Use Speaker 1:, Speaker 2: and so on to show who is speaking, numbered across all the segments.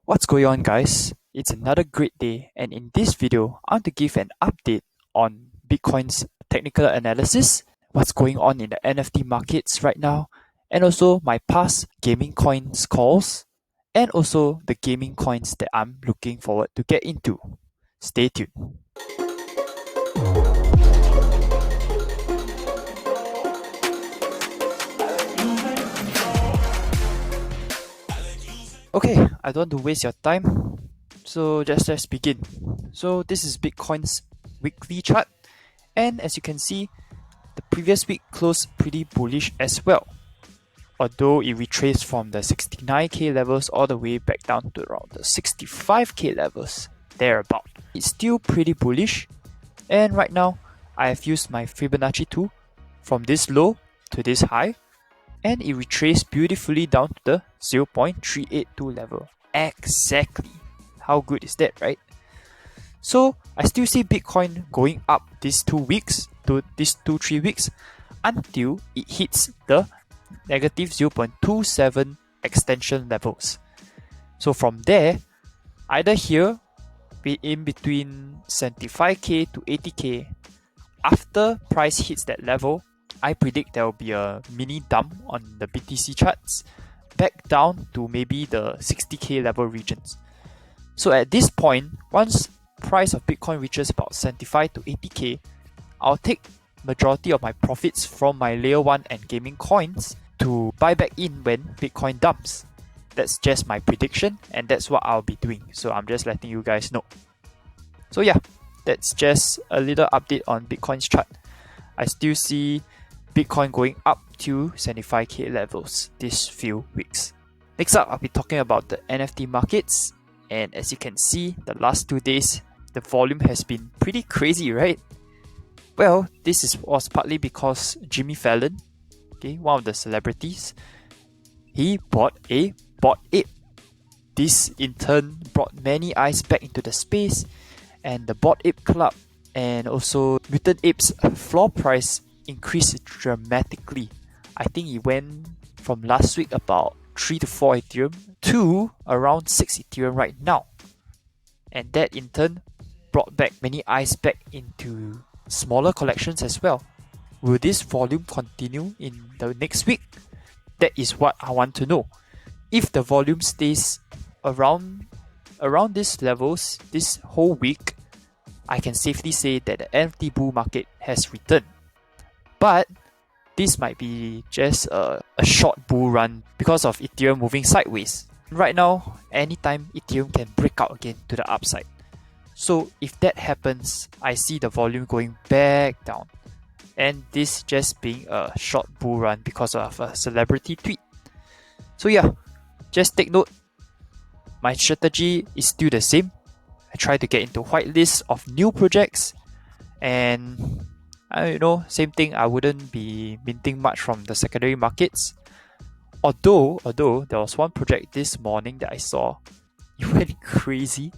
Speaker 1: What's going on, guys? It's another great day, and in this video I want to give an update on Bitcoin's technical analysis, what's going on in the NFT markets right now, and also my past gaming coins calls, and also the gaming coins that I'm looking forward to get into. Stay tuned. Okay, I don't want to waste your time, so let's begin. So this is Bitcoin's weekly chart, and as you can see, the previous week closed pretty bullish as well. Although it retraced from the 69k levels all the way back down to around the 65k levels, thereabout. It's still pretty bullish, and right now I have used my Fibonacci tool from this low to this high, and it retraced beautifully down to the 0.382 level. Exactly. How good is that, right? So I still see Bitcoin going up these 3 weeks until it hits the negative 0.27 extension levels. So from there, either here, be in between 75k to 80k, after price hits that level, I predict there will be a mini dump on the BTC charts back down to maybe the 60k level regions. So at this point, once price of Bitcoin reaches about 75 to 80k, I'll take majority of my profits from my layer 1 and gaming coins to buy back in when Bitcoin dumps. That's just my prediction, and that's what I'll be doing. So I'm just letting you guys know. So yeah, that's just a little update on Bitcoin's chart. I still see Bitcoin going up to 75k levels this few weeks. Next up, I'll be talking about the NFT markets. And as you can see, the last 2 days, the volume has been pretty crazy, right? Well, was partly because Jimmy Fallon, one of the celebrities, he bought a bought ape. This in turn brought many eyes back into the space, and the Bored Ape Club and also Mutant Ape's floor price increased dramatically. I think it went from last week about 3 to 4 Ethereum to around 6 Ethereum right now. And that in turn brought back many eyes back into smaller collections as well. Will this volume continue in the next week? That is what I want to know. If the volume stays around these levels this whole week, I can safely say that the NFT bull market has returned. But this might be just a short bull run because of Ethereum moving sideways. Right now, anytime Ethereum can break out again to the upside. So if that happens, I see the volume going back down. And this just being a short bull run because of a celebrity tweet. So yeah, just take note. My strategy is still the same. I try to get into whitelist of new projects, and same thing, I wouldn't be minting much from the secondary markets. Although there was one project this morning that I saw, it went crazy,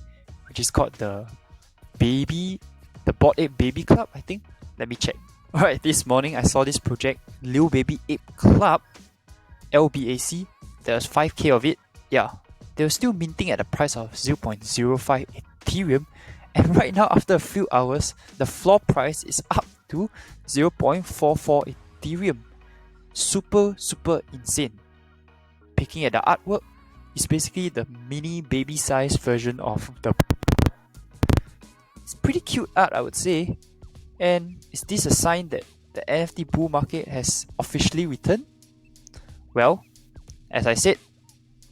Speaker 1: which is called the Bored Ape Baby Club, I think. Let me check. Alright, this morning I saw this project, Lil Baby Ape Club, LBAC. There was 5k of it. Yeah, they were still minting at a price of 0.05 Ethereum, and right now after a few hours, the floor price is up to 0.44 Ethereum. Super insane. Picking at the artwork, it's basically the mini baby size version of the... It's pretty cute art, I would say. And is this a sign that the NFT bull market has officially returned? Well, as I said,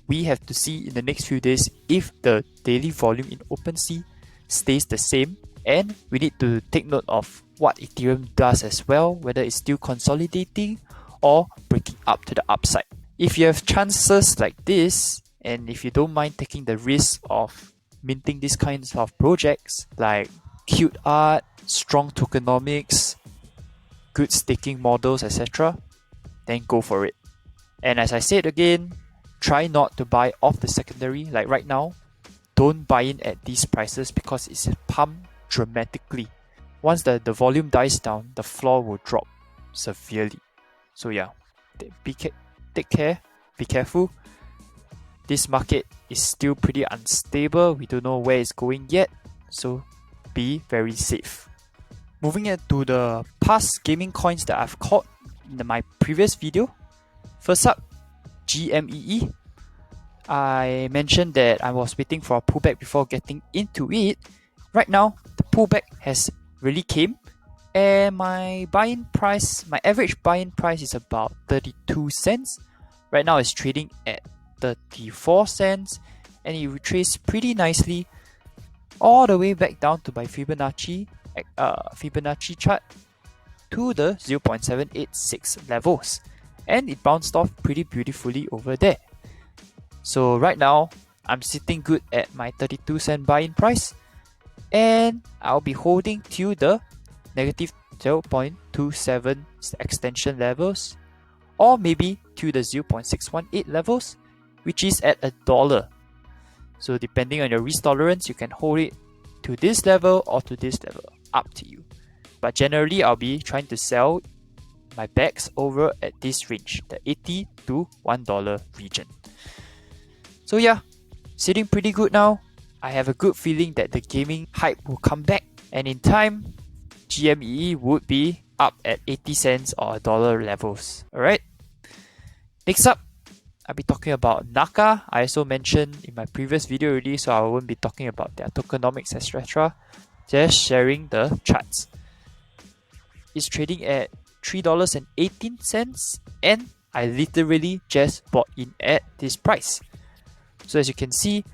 Speaker 1: we have to see in the next few days if the daily volume in OpenSea stays the same, and we need to take note of what Ethereum does as well, whether it's still consolidating or breaking up to the upside. If you have chances like this, and if you don't mind taking the risk of minting these kinds of projects like cute art, strong tokenomics, good staking models, etc., then go for it. And as I said again, try not to buy off the secondary. Like right now, don't buy in at these prices because it's pumped dramatically. Once the volume dies down, the floor will drop severely. So yeah, take care, be careful. this market is still pretty unstable. We don't know where it's going yet, so be very safe. Moving into the past gaming coins that I've caught in my previous video. First up, GMEE. I mentioned that I was waiting for a pullback before getting into it. Right now, the pullback has really came, and my average buy-in price is about 32 cents. Right now it's trading at 34 cents, and it retraced pretty nicely all the way back down to my Fibonacci chart to the 0.786 levels, and it bounced off pretty beautifully over there. So right now I'm sitting good at my 32 cent buy-in price, and I'll be holding till the negative 0.27 extension levels, or maybe to the 0.618 levels, which is at $1. So depending on your risk tolerance, you can hold it to this level or to this level, up to you. But generally, I'll be trying to sell my bags over at this range, the $80 to $1 region. So yeah, sitting pretty good now. I have a good feeling that the gaming hype will come back, and in time, GMEE would be up at 80 cents or $1 levels. Alright. Next up, I'll be talking about Naka. I also mentioned in my previous video already, so I won't be talking about their tokenomics, etc. Just sharing the charts. It's trading at $3.18, and I literally just bought in at this price. So as you can see,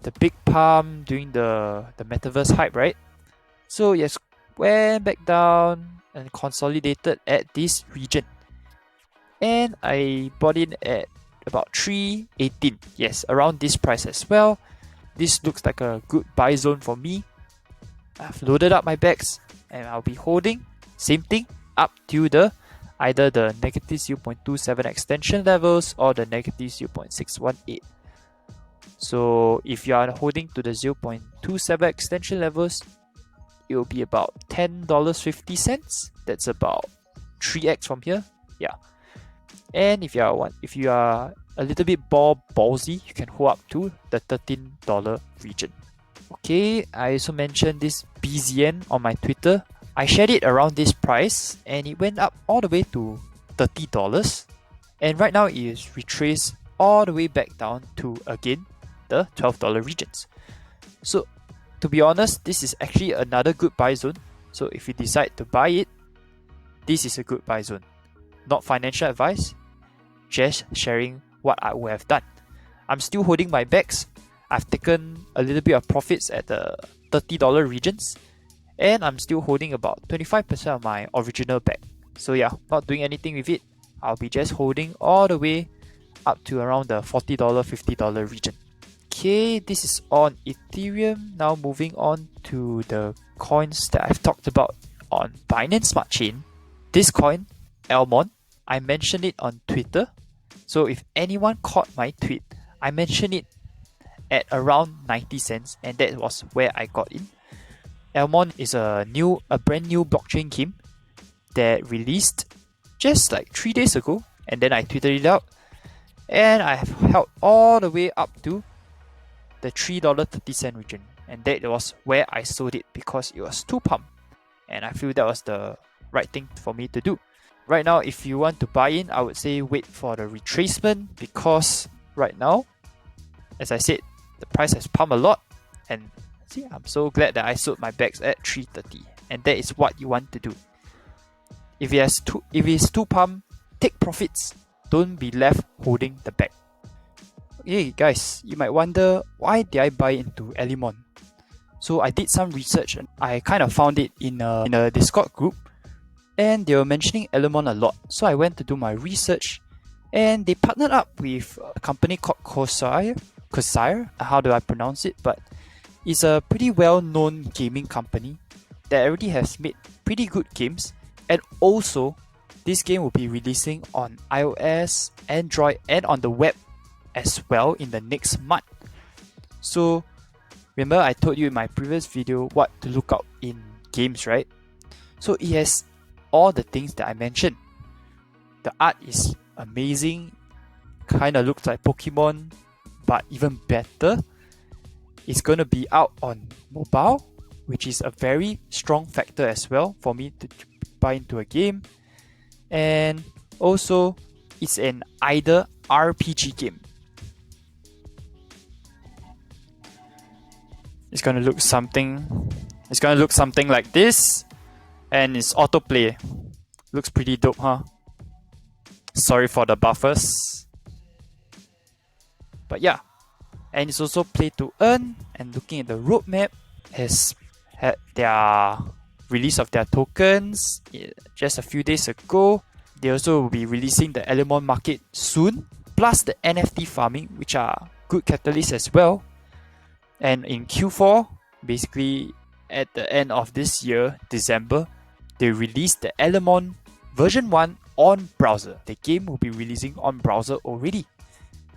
Speaker 1: the big pump during the metaverse hype, right? So yes, went back down and consolidated at this region. And I bought in at about $3.18. Yes, around this price as well. This looks like a good buy zone for me. I've loaded up my bags, and I'll be holding, same thing, up to either the negative 0.27 extension levels or the negative 0.618. So if you are holding to the 0.27 extension levels, it will be about $10.50. That's about 3x from here. Yeah. And if you are a little bit more ballsy, you can hold up to the $13 region. Okay, I also mentioned this BZN on my Twitter. I shared it around this price, and it went up all the way to $30. And right now it is retraced all the way back down to, again, the $12 regions. So to be honest, this is actually another good buy zone. So if you decide to buy it, this is a good buy zone. Not financial advice, just sharing what I would have done. I'm still holding my bags. I've taken a little bit of profits at the $30 regions, and I'm still holding about 25% of my original bag. So yeah, not doing anything with it. I'll be just holding all the way up to around the $40, $50 region. Okay, this is on Ethereum. Now moving on to the coins that I've talked about on Binance Smart Chain. This coin, Almond, I mentioned it on Twitter. So if anyone caught my tweet, I mentioned it at around 90 cents, and that was where I got in. Almond is a brand new blockchain game that released just like 3 days ago, and then I tweeted it out, and I have held all the way up to the $3.30 region, and that was where I sold it because it was too pumped, and I feel that was the right thing for me to do. Right now, if you want to buy in, I would say wait for the retracement, because right now, as I said, the price has pumped a lot, and see, I'm so glad that I sold my bags at $3.30, and that is what you want to do. If it's too pumped, take profits. Don't be left holding the bag. Hey guys, you might wonder, why did I buy into Elimon? So I did some research, and I kind of found it in a Discord group, and they were mentioning Elimon a lot. So I went to do my research, and they partnered up with a company called Corsair, how do I pronounce it? But it's a pretty well-known gaming company that already has made pretty good games, and also this game will be releasing on iOS, Android, and on the web as well in the next month. So remember I told you in my previous video what to look out in games, right? So it has all the things that I mentioned. The art is amazing, kind of looks like Pokemon. but even better, it's going to be out on mobile, which is a very strong factor as well for me to buy into a game. And also, it's an either RPG game. It's gonna look something like this, and it's autoplay. Looks pretty dope, huh? Sorry for the buffers. But yeah, and it's also play to earn, and looking at the roadmap, has had their release of their tokens just a few days ago. They also will be releasing the NFT Market soon, plus the NFT farming, which are good catalysts as well. And in Q4, basically at the end of this year, December, they released the Elemon version 1 on browser. The game will be releasing on browser already,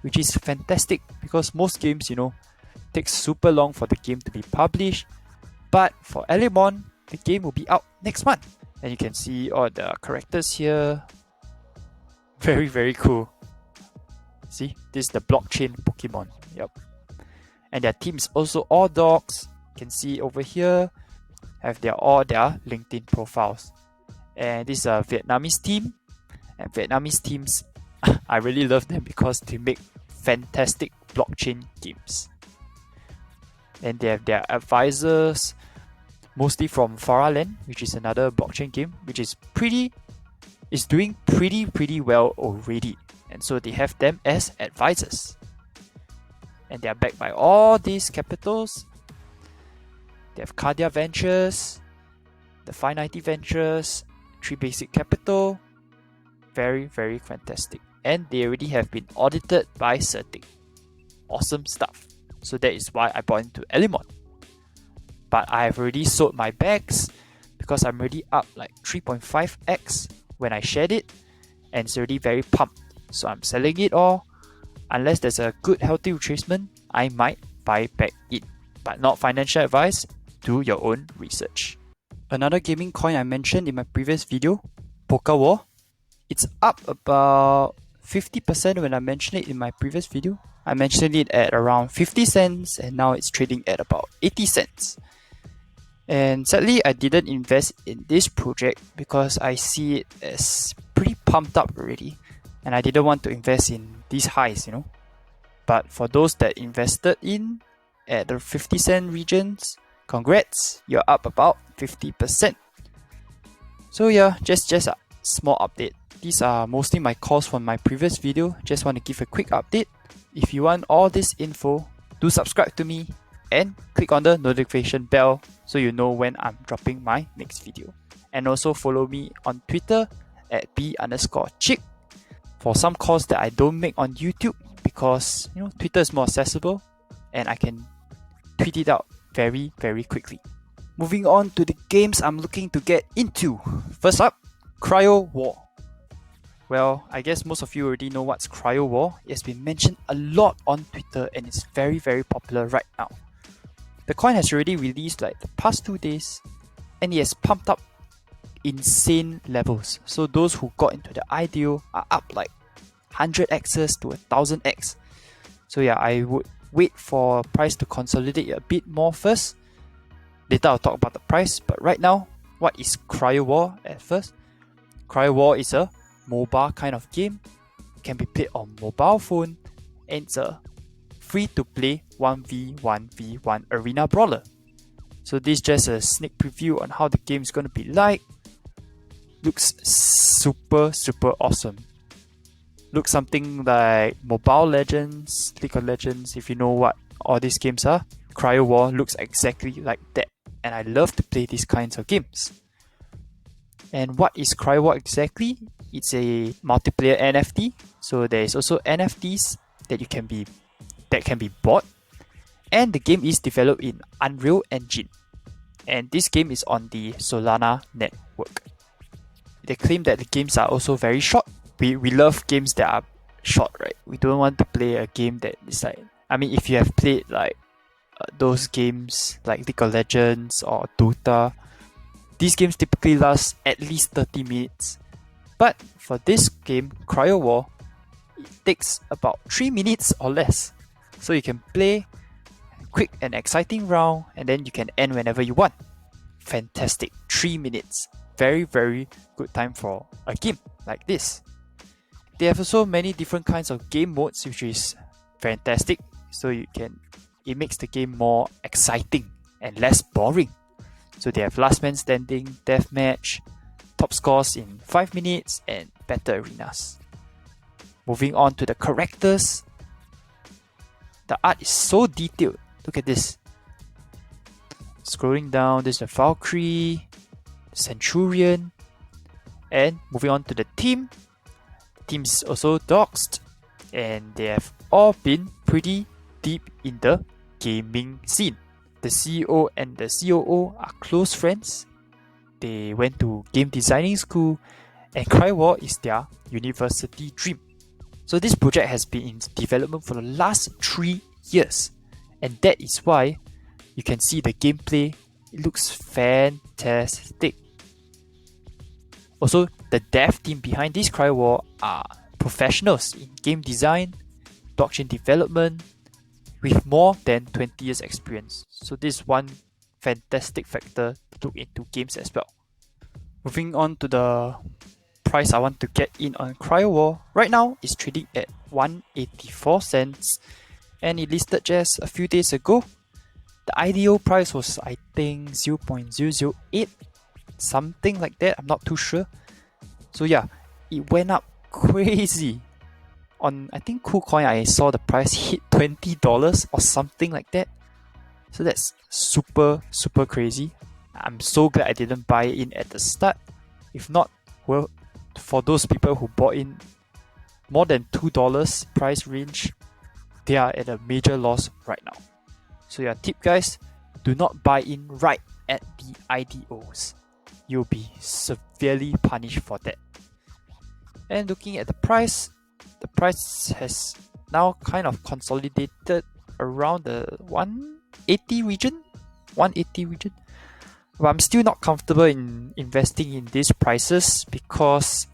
Speaker 1: which is fantastic because most games, takes super long for the game to be published. But for Elemon, the game will be out next month. And you can see all the characters here. Very, very cool. See, this is the blockchain Pokemon. Yep. And their team is also all dogs. You can see over here, have all their LinkedIn profiles. And this is a Vietnamese team. And Vietnamese teams, I really love them because they make fantastic blockchain games. And they have their advisors, mostly from Faraland, which is another blockchain game, which is doing pretty well already. And so they have them as advisors. And they are backed by all these capitals. They have Cardia Ventures, the 590 Ventures, 3 Basic Capital. Very, very fantastic. And they already have been audited by Certic. Awesome stuff. So that is why I bought into Elemon. But I have already sold my bags because I'm already up like 3.5x when I shared it. And it's already very pumped. So I'm selling it all. Unless there's a good healthy retracement, I might buy back in. But not financial advice, do your own research. Another gaming coin I mentioned in my previous video, Poker War. It's up about 50% when I mentioned it in my previous video. I mentioned it at around 50 cents and now it's trading at about 80 cents. And sadly, I didn't invest in this project because I see it as pretty pumped up already. And I didn't want to invest in these highs, But for those that invested in at the 50 cent regions, congrats, you're up about 50%. So yeah, just a small update. These are mostly my calls from my previous video. Just want to give a quick update. If you want all this info, do subscribe to me and click on the notification bell so you know when I'm dropping my next video. And also follow me on Twitter at b_chick for some calls that I don't make on YouTube because Twitter is more accessible and I can tweet it out very, very quickly. Moving on to the games I'm looking to get into. First up, Cryo War. Well, I guess most of you already know what's Cryo War. It's been mentioned a lot on Twitter and it's very, very popular right now. The coin has already released like the past 2 days and it has pumped up insane levels. So those who got into the IDO are up like 100x's to 1000x. So yeah, I would wait for price to consolidate a bit more first. Later I'll talk about the price, but right now, what is Cryo War at first? Cryo War is a mobile kind of game. It can be played on mobile phone and it's a free to play 1v1v1 arena brawler. So this is just a sneak preview on how the game is going to be like. Looks super awesome. Looks something like Mobile Legends, League of Legends, if you know what all these games are. Cryo War looks exactly like that. And I love to play these kinds of games. And what is Cryo War exactly? It's a multiplayer NFT. So there is also NFTs that can be bought. And the game is developed in Unreal Engine. And this game is on the Solana network. They claim that the games are also very short. We love games that are short, right? We don't want to play a game that is like... if you have played like those games like League of Legends or Dota, these games typically last at least 30 minutes. But for this game, Cryo War, it takes about 3 minutes or less. So you can play quick and exciting round, and then you can end whenever you want. Fantastic. 3 minutes. Very, very good time for a game like this. They have also many different kinds of game modes, which is fantastic. So it makes the game more exciting and less boring. So they have last man standing, deathmatch, top scores in 5 minutes, and battle arenas. Moving on to the characters. The art is so detailed. Look at this. Scrolling down, there's the Valkyrie, Centurion, and moving on to the team. The team is also doxed, and they have all been pretty deep in the gaming scene. The CEO and the COO are close friends. They went to game designing school, and Crywar is their university dream. So this project has been in development for the last 3 years, and that is why you can see the gameplay. It looks fantastic. Also, the dev team behind this Crywar are professionals in game design, blockchain development, with more than 20 years experience. So this is one fantastic factor to look into games as well. Moving on to the price I want to get in on Crywar. Right now, it's trading at 184 cents, and it listed just a few days ago. The IDO price was, I think, 0.008, something like that. I'm not too sure. So yeah, it went up crazy. On, I think, KuCoin, I saw the price hit $20 or something like that. So that's super, super crazy. I'm so glad I didn't buy in at the start. If not, well, for those people who bought in more than $2 price range, they are at a major loss right now. So yeah, tip guys, do not buy in right at the IDOs. You'll be severely punished for that. And looking at the price has now kind of consolidated around the 180 region. But I'm still not comfortable in investing in these prices because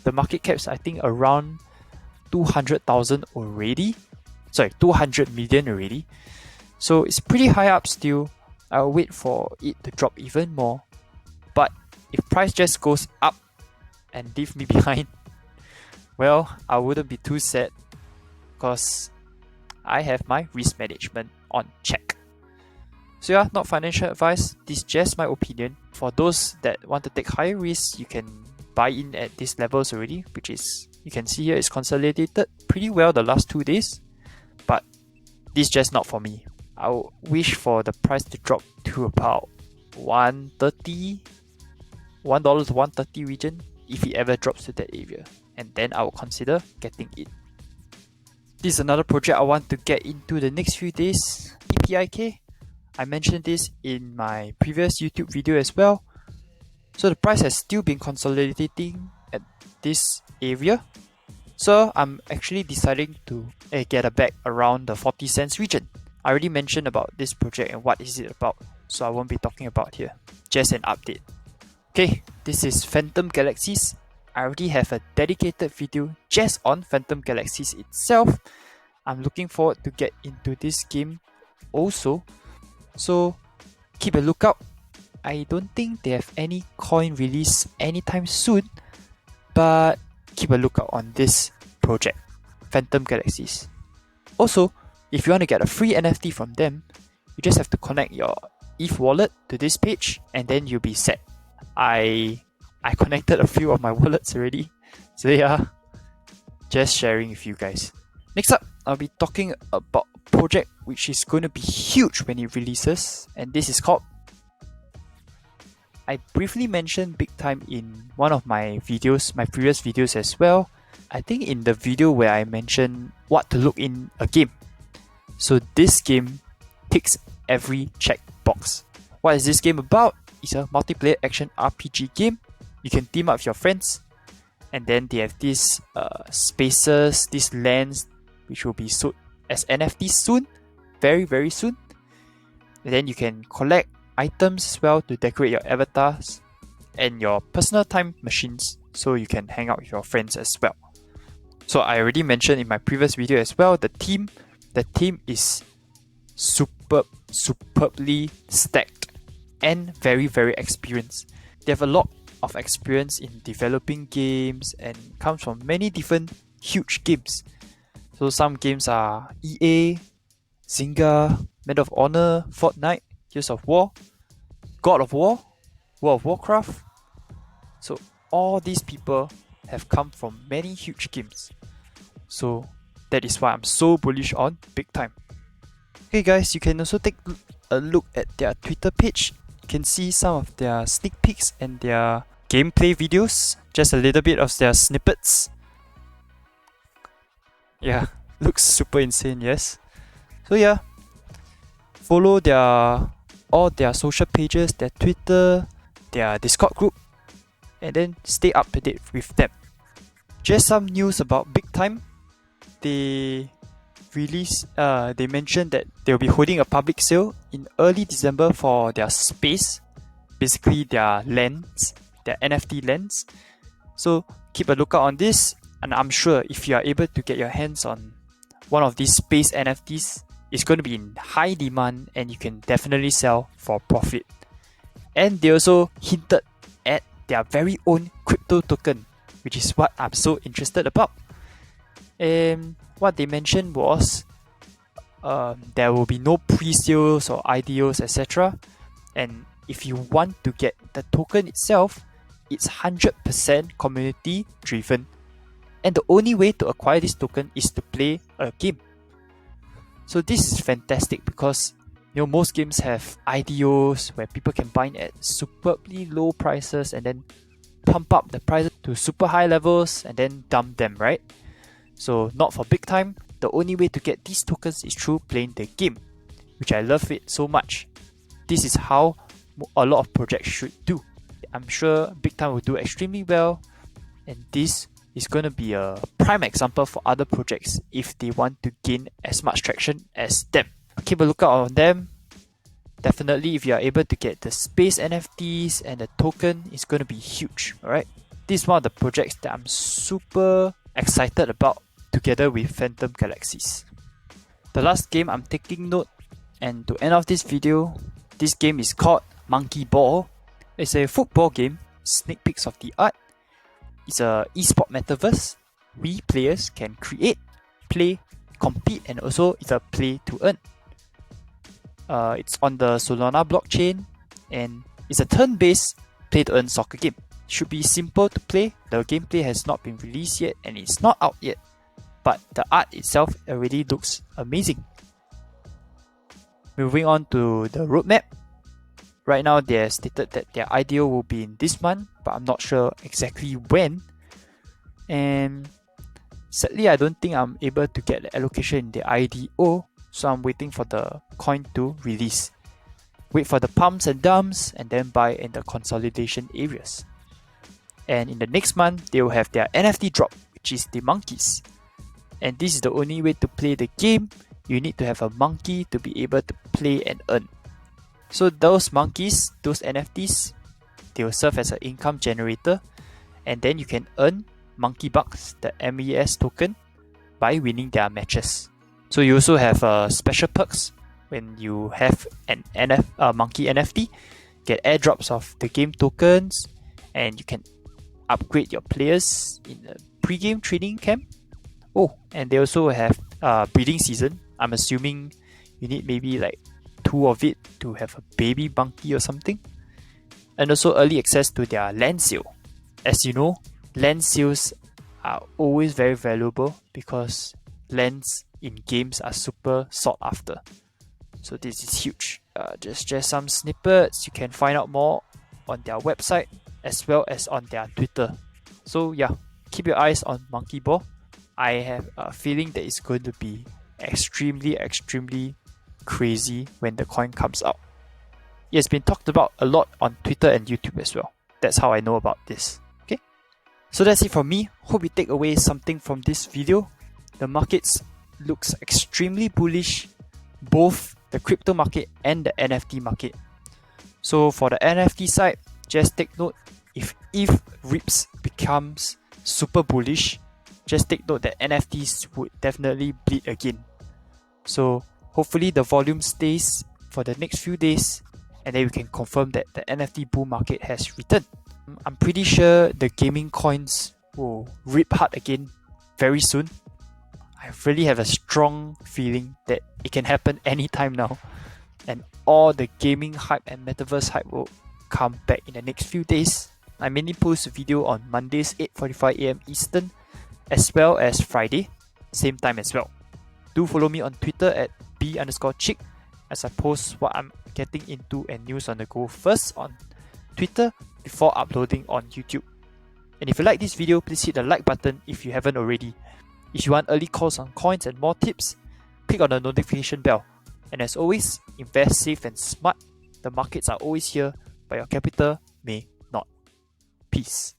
Speaker 1: the market cap's, I think, around 200,000 already. Sorry, 200 million already. So it's pretty high up still. I'll wait for it to drop even more. But if price just goes up and leave me behind, well, I wouldn't be too sad because I have my risk management on check. So yeah, not financial advice, this is just my opinion. For those that want to take higher risks, you can buy in at these levels already, which is, you can see here, it's consolidated pretty well the last 2 days. But this is just not for me. I would wish for the price to drop to about $1 to 130 region if it ever drops to that area, and then I will consider getting it. This is another project I want to get into the next few days. EPIK. I mentioned this in my previous YouTube video as well. So the price has still been consolidating at this area. So I'm actually deciding to get a bag around the 40 cents region. I already mentioned about this project and what is it about, so I won't be talking about here. Just an update. Okay, this is Phantom Galaxies. I already have a dedicated video just on Phantom Galaxies itself. I'm looking forward to get into this game also. So keep a lookout. I don't think they have any coin release anytime soon, but keep a lookout on this project, Phantom Galaxies. Also, if you want to get a free NFT from them, you just have to connect your ETH wallet to this page and then you'll be set. I connected a few of my wallets already, so yeah, just sharing with you guys. Next up, I'll be talking about a project which is going to be huge when it releases, and this is called... I briefly mentioned Big Time in one of my videos, my previous videos as well. I think in the video where I mentioned what to look in a game. So this game ticks every checkbox. What is this game about? It's a multiplayer action RPG game. You can team up with your friends, and then they have these spaces, these lands, which will be sold as NFTs soon, very, very soon. And then you can collect items as well to decorate your avatars and your personal time machines, so you can hang out with your friends as well. So I already mentioned in my previous video as well, the theme The team is superbly stacked and very, very experienced. They have a lot of experience in developing games and comes from many different huge games. So some games are EA, Zynga, Medal of Honor, Fortnite, Gears of War, God of War, World of Warcraft. So all these people have come from many huge games. So that is why I'm so bullish on Big Time. Okay guys, you can also take a look at their Twitter page. You can see some of their sneak peeks and their gameplay videos. Just a little bit of their snippets. Yeah, looks super insane, yes. So yeah, follow all their social pages, their Twitter, their Discord group, and then stay up to date with them. Just some news about Big Time. They mentioned that they'll be holding a public sale in early December for their space, basically their lens, their NFT lens. So keep a lookout on this, and I'm sure if you are able to get your hands on one of these space NFTs, it's going to be in high demand and you can definitely sell for profit. And they also hinted at their very own crypto token, which is what I'm so interested about. And what they mentioned was there will be no pre-sales or IDOs, etc. And if you want to get the token itself, it's 100% community driven. And the only way to acquire this token is to play a game. So this is fantastic because most games have IDOs where people can buy at superbly low prices and then pump up the prices to super high levels and then dump them, right? So not for Big Time. The only way to get these tokens is through playing the game, which I love it so much. This is how a lot of projects should do. I'm sure Big Time will do extremely well, and this is going to be a prime example for other projects if they want to gain as much traction as them. Keep a lookout on them. Definitely, if you are able to get the space NFTs and the token, it's going to be huge. Alright, this is one of the projects that I'm super excited about together with Phantom Galaxies. The last game I'm taking note, and to end off this video, this game is called Monkey Ball. It's a football game, sneak peeks of the art. It's a esport metaverse. We players can create, play, compete, and also it's a play to earn. It's on the Solana blockchain, and it's a turn-based play to earn soccer game. Should be simple to play. The gameplay has not been released yet and it's not out yet, but the art itself already looks amazing. Moving on to the roadmap. Right now they have stated that their IDO will be in this month, but I'm not sure exactly when. And sadly, I don't think I'm able to get the allocation in the IDO, so I'm waiting for the coin to release. Wait for the pumps and dumps and then buy in the consolidation areas. And in the next month, they will have their NFT drop, which is the monkeys. And this is the only way to play the game. You need to have a monkey to be able to play and earn. So those monkeys, those NFTs, they will serve as an income generator, and then you can earn monkey bucks, the MES token, by winning their matches. So you also have special perks when you have an monkey NFT, get airdrops of the game tokens, and you can upgrade your players in a pre-game training camp. Oh, and they also have breeding season. I'm assuming you need maybe like 2 of it to have a baby monkey or something. And also early access to their land sale. As you know, land sales are always very valuable because lands in games are super sought after. So this is huge. Just some snippets. You can find out more on their website as well as on their Twitter. So yeah, keep your eyes on Monkey Ball. I have a feeling that it's going to be extremely crazy when the coin comes out. It has been talked about a lot on Twitter and YouTube as well. That's how I know about this. Okay, so that's it from me. Hope you take away something from this video. The markets looks extremely bullish, both the crypto market and the NFT market. So for the NFT side, just take note, if RIPS becomes super bullish, just take note that NFTs would definitely bleed again. So hopefully the volume stays for the next few days, and then we can confirm that the NFT bull market has returned. I'm pretty sure the gaming coins will rip hard again very soon. I really have a strong feeling that it can happen anytime now, and all the gaming hype and metaverse hype will come back in the next few days. I mainly post a video on Mondays 8:45 AM Eastern, as well as Friday, same time as well. Do follow me on Twitter at b_chick as I post what I'm getting into and news on the go first on Twitter before uploading on YouTube. And if you like this video, please hit the like button if you haven't already. If you want early calls on coins and more tips, click on the notification bell. And as always, invest safe and smart. The markets are always here, but your capital may not. Peace.